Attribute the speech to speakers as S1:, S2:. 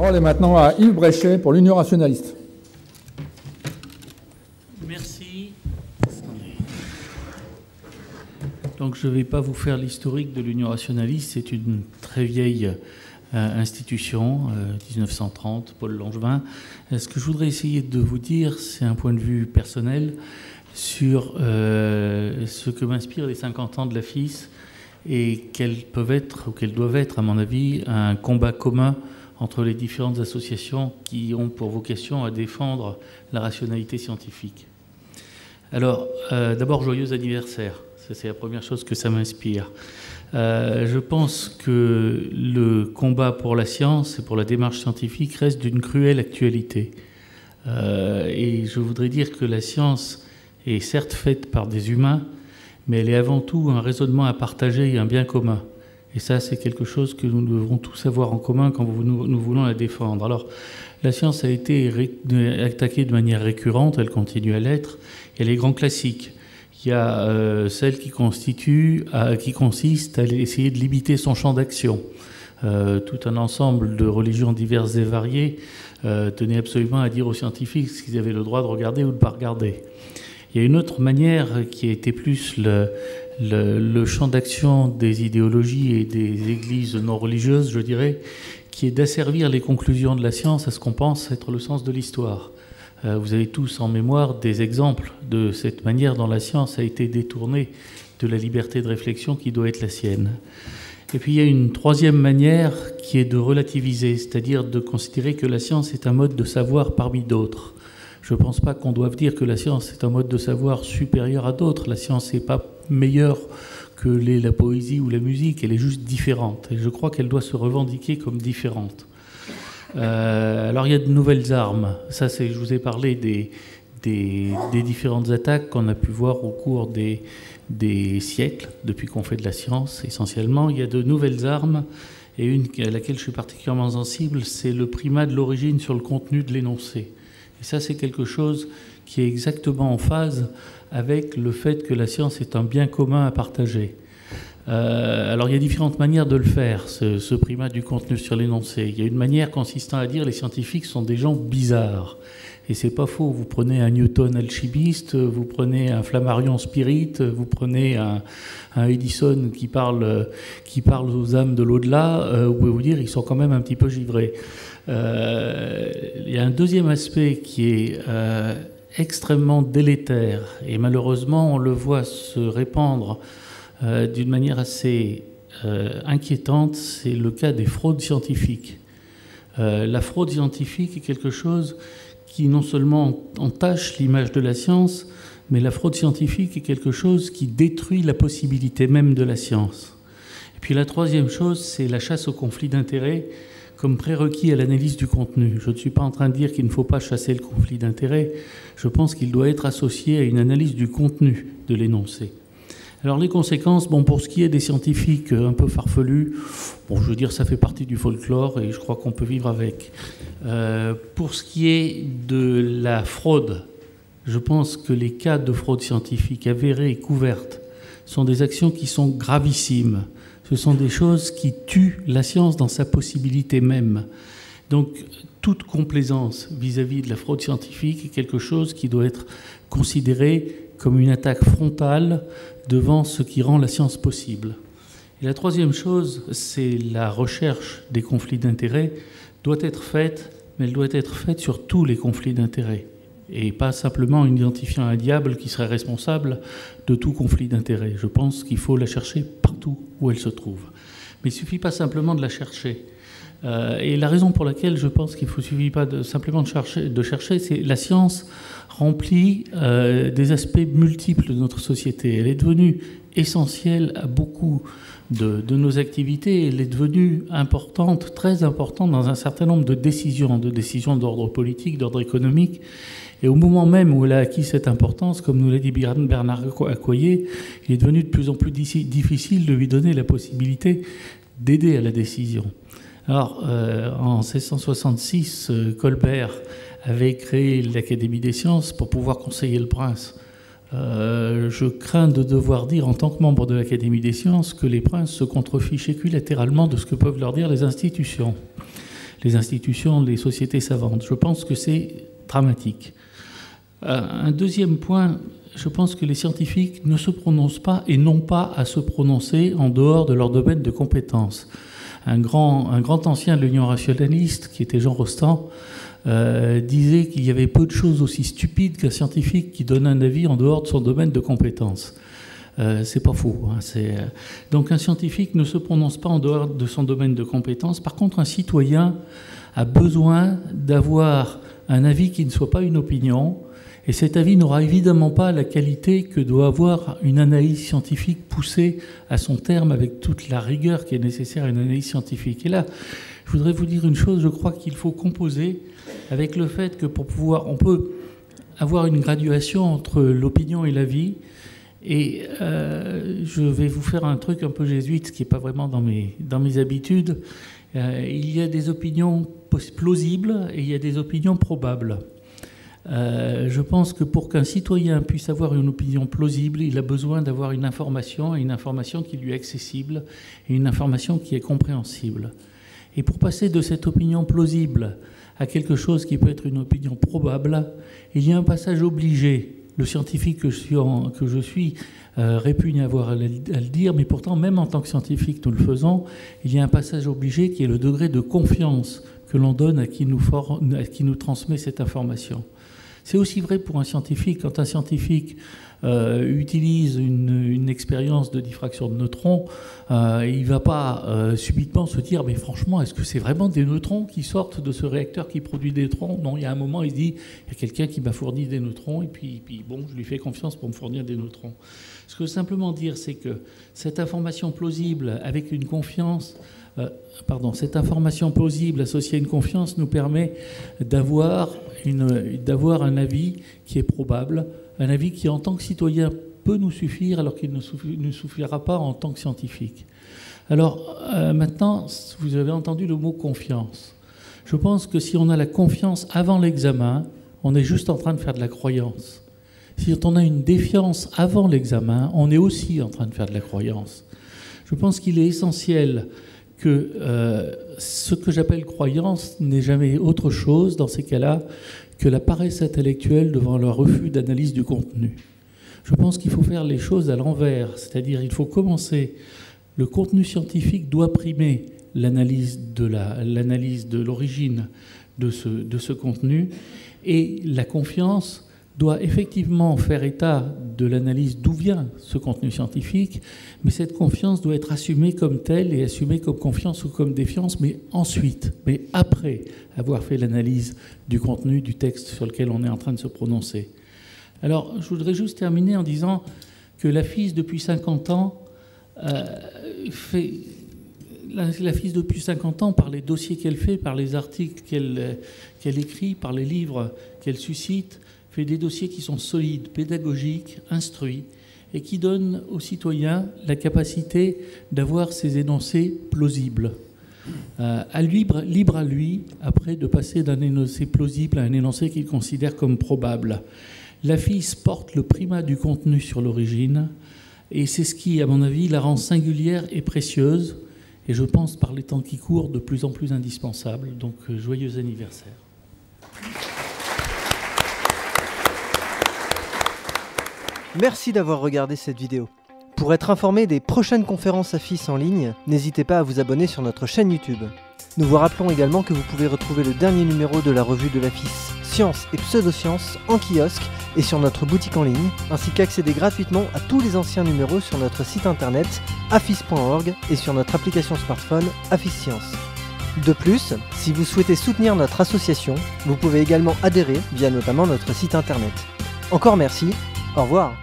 S1: parole est maintenant à Yves Bréchet pour l'Union rationaliste.
S2: Merci. Donc je ne vais pas vous faire l'historique de l'Union rationaliste, c'est une très vieille institution, 1930, Paul Langevin. Ce que je voudrais essayer de vous dire, c'est un point de vue personnel sur ce que m'inspirent les 50 ans de la FIS et quels peuvent être, ou quels doivent être, à mon avis, un combat commun entre les différentes associations qui ont pour vocation à défendre la rationalité scientifique. Alors, d'abord, joyeux anniversaire. Ça, c'est la première chose que ça m'inspire. Je pense que le combat pour la science et pour la démarche scientifique reste d'une cruelle actualité. Et je voudrais dire que la science est certes faite par des humains, mais elle est avant tout un raisonnement à partager et un bien commun. Et ça, c'est quelque chose que nous devrons tous avoir en commun quand nous voulons la défendre. Alors, la science a été attaquée de manière récurrente, elle continue à l'être. Il y a les grands classiques. Il y a celle qui consiste à essayer de limiter son champ d'action. Tout un ensemble de religions diverses et variées tenait absolument à dire aux scientifiques ce qu'ils avaient le droit de regarder ou de ne pas regarder. Il y a une autre manière qui a été plus le champ d'action des idéologies et des églises non religieuses, je dirais, qui est d'asservir les conclusions de la science à ce qu'on pense être le sens de l'histoire. Vous avez tous en mémoire des exemples de cette manière dont la science a été détournée de la liberté de réflexion qui doit être la sienne. Et puis il y a une troisième manière qui est de relativiser, c'est-à-dire de considérer que la science est un mode de savoir parmi d'autres. Je ne pense pas qu'on doive dire que la science est un mode de savoir supérieur à d'autres. La science n'est pas meilleure que la poésie ou la musique, elle est juste différente. Et je crois qu'elle doit se revendiquer comme différente. Alors il y a de nouvelles armes. Ça, je vous ai parlé des différentes attaques qu'on a pu voir au cours des siècles, depuis qu'on fait de la science essentiellement. Il y a de nouvelles armes, et une à laquelle je suis particulièrement sensible, c'est le primat de l'origine sur le contenu de l'énoncé. Et ça, c'est quelque chose qui est exactement en phase avec le fait que la science est un bien commun à partager. Alors il y a différentes manières de le faire, ce primat du contenu sur l'énoncé. Il y a une manière consistant à dire les scientifiques sont des gens bizarres. Et c'est pas faux, vous prenez un Newton alchimiste, vous prenez un Flammarion spirit, vous prenez un Edison qui parle aux âmes de l'au-delà, vous pouvez vous dire ils sont quand même un petit peu givrés. Il y a un deuxième aspect qui est extrêmement délétère, et malheureusement on le voit se répandre d'une manière assez inquiétante, c'est le cas des fraudes scientifiques. La fraude scientifique est quelque chose qui non seulement entache l'image de la science, mais la fraude scientifique est quelque chose qui détruit la possibilité même de la science. Et puis la troisième chose, c'est la chasse au conflit d'intérêts comme prérequis à l'analyse du contenu. Je ne suis pas en train de dire qu'il ne faut pas chasser le conflit d'intérêts, je pense qu'il doit être associé à une analyse du contenu de l'énoncé. Alors les conséquences, pour ce qui est des scientifiques un peu farfelus, je veux dire, ça fait partie du folklore et je crois qu'on peut vivre avec. Pour ce qui est de la fraude, je pense que les cas de fraude scientifique avérée et couverte sont des actions qui sont gravissimes. Ce sont des choses qui tuent la science dans sa possibilité même. Donc toute complaisance vis-à-vis de la fraude scientifique est quelque chose qui doit être considéré comme une attaque frontale devant ce qui rend la science possible. Et la troisième chose, c'est la recherche des conflits d'intérêts doit être faite, mais elle doit être faite sur tous les conflits d'intérêts, et pas simplement en identifiant un diable qui serait responsable de tout conflit d'intérêts. Je pense qu'il faut la chercher partout où elle se trouve. Mais il ne suffit pas simplement de la chercher. Et la raison pour laquelle je pense qu'il ne suffit pas simplement de chercher, c'est la science remplit des aspects multiples de notre société. Elle est devenue essentielle à beaucoup de nos activités. Elle est devenue importante, très importante dans un certain nombre de décisions d'ordre politique, d'ordre économique. Et au moment même où elle a acquis cette importance, comme nous l'a dit Bernard Accoyer, il est devenu de plus en plus difficile de lui donner la possibilité d'aider à la décision. Alors, en 1666, Colbert avait créé l'Académie des sciences pour pouvoir conseiller le prince. Je crains de devoir dire, en tant que membre de l'Académie des sciences, que les princes se contrefichent équilatéralement de ce que peuvent leur dire les institutions. les institutions, les sociétés savantes. Je pense que c'est dramatique. Un deuxième point, je pense que les scientifiques ne se prononcent pas et n'ont pas à se prononcer en dehors de leur domaine de compétences. Un grand ancien de l'Union rationaliste, qui était Jean Rostand, disait qu'il y avait peu de choses aussi stupides qu'un scientifique qui donne un avis en dehors de son domaine de compétences. C'est pas faux. Donc un scientifique ne se prononce pas en dehors de son domaine de compétences. Par contre, un citoyen a besoin d'avoir un avis qui ne soit pas une opinion. Et cet avis n'aura évidemment pas la qualité que doit avoir une analyse scientifique poussée à son terme avec toute la rigueur qui est nécessaire à une analyse scientifique. Et là, je voudrais vous dire une chose, je crois qu'il faut composer avec le fait que on peut avoir une graduation entre l'opinion et l'avis. Et je vais vous faire un truc un peu jésuite, ce qui n'est pas vraiment dans mes habitudes. Il y a des opinions plausibles et il y a des opinions probables. Je pense que pour qu'un citoyen puisse avoir une opinion plausible, il a besoin d'avoir une information, et une information qui lui est accessible, et une information qui est compréhensible. Et pour passer de cette opinion plausible à quelque chose qui peut être une opinion probable, il y a un passage obligé. Le scientifique que je suis répugne à avoir à le dire, mais pourtant, même en tant que scientifique, nous le faisons, il y a un passage obligé qui est le degré de confiance que l'on donne à qui nous transmet cette information. C'est aussi vrai pour un scientifique. Quand un scientifique utilise une expérience de diffraction de neutrons, il ne va pas subitement se dire « mais franchement, est-ce que c'est vraiment des neutrons qui sortent de ce réacteur qui produit des neutrons ?» Non, il y a un moment, il se dit « il y a quelqu'un qui m'a fourni des neutrons et puis bon, je lui fais confiance pour me fournir des neutrons. » Ce que je veux simplement dire, c'est que cette information plausible avec une confiance... cette information plausible associée à une confiance nous permet d'avoir un avis qui est probable, un avis qui en tant que citoyen peut nous suffire alors qu'il ne suffira pas en tant que scientifique. Alors maintenant, vous avez entendu le mot confiance. Je pense que si on a la confiance avant l'examen, on est juste en train de faire de la croyance. Si on a une défiance avant l'examen, on est aussi en train de faire de la croyance. Je pense qu'il est essentiel que ce que j'appelle croyance n'est jamais autre chose, dans ces cas-là, que la paresse intellectuelle devant le refus d'analyse du contenu. Je pense qu'il faut faire les choses à l'envers, c'est-à-dire il faut commencer, le contenu scientifique doit primer l'analyse de l'origine de ce contenu, et la confiance doit effectivement faire état de l'analyse d'où vient ce contenu scientifique, mais cette confiance doit être assumée comme telle et assumée comme confiance ou comme défiance, mais ensuite, mais après avoir fait l'analyse du contenu du texte sur lequel on est en train de se prononcer. Alors, je voudrais juste terminer en disant que la FIS, depuis 50 ans, depuis 50 ans, par les dossiers qu'elle fait, par les articles qu'elle écrit, par les livres qu'elle suscite, fait des dossiers qui sont solides, pédagogiques, instruits, et qui donnent aux citoyens la capacité d'avoir ces énoncés plausibles. Libre à lui, après, de passer d'un énoncé plausible à un énoncé qu'il considère comme probable. La FIS porte le primat du contenu sur l'origine, et c'est ce qui, à mon avis, la rend singulière et précieuse, et je pense, par les temps qui courent, de plus en plus indispensable. Donc, joyeux anniversaire.
S3: Merci d'avoir regardé cette vidéo. Pour être informé des prochaines conférences AFIS en ligne, n'hésitez pas à vous abonner sur notre chaîne YouTube. Nous vous rappelons également que vous pouvez retrouver le dernier numéro de la revue de l'AFIS Sciences et Pseudosciences en kiosque et sur notre boutique en ligne, ainsi qu'accéder gratuitement à tous les anciens numéros sur notre site internet afis.org et sur notre application smartphone AFIS Sciences. De plus, si vous souhaitez soutenir notre association, vous pouvez également adhérer via notamment notre site internet. Encore merci, au revoir.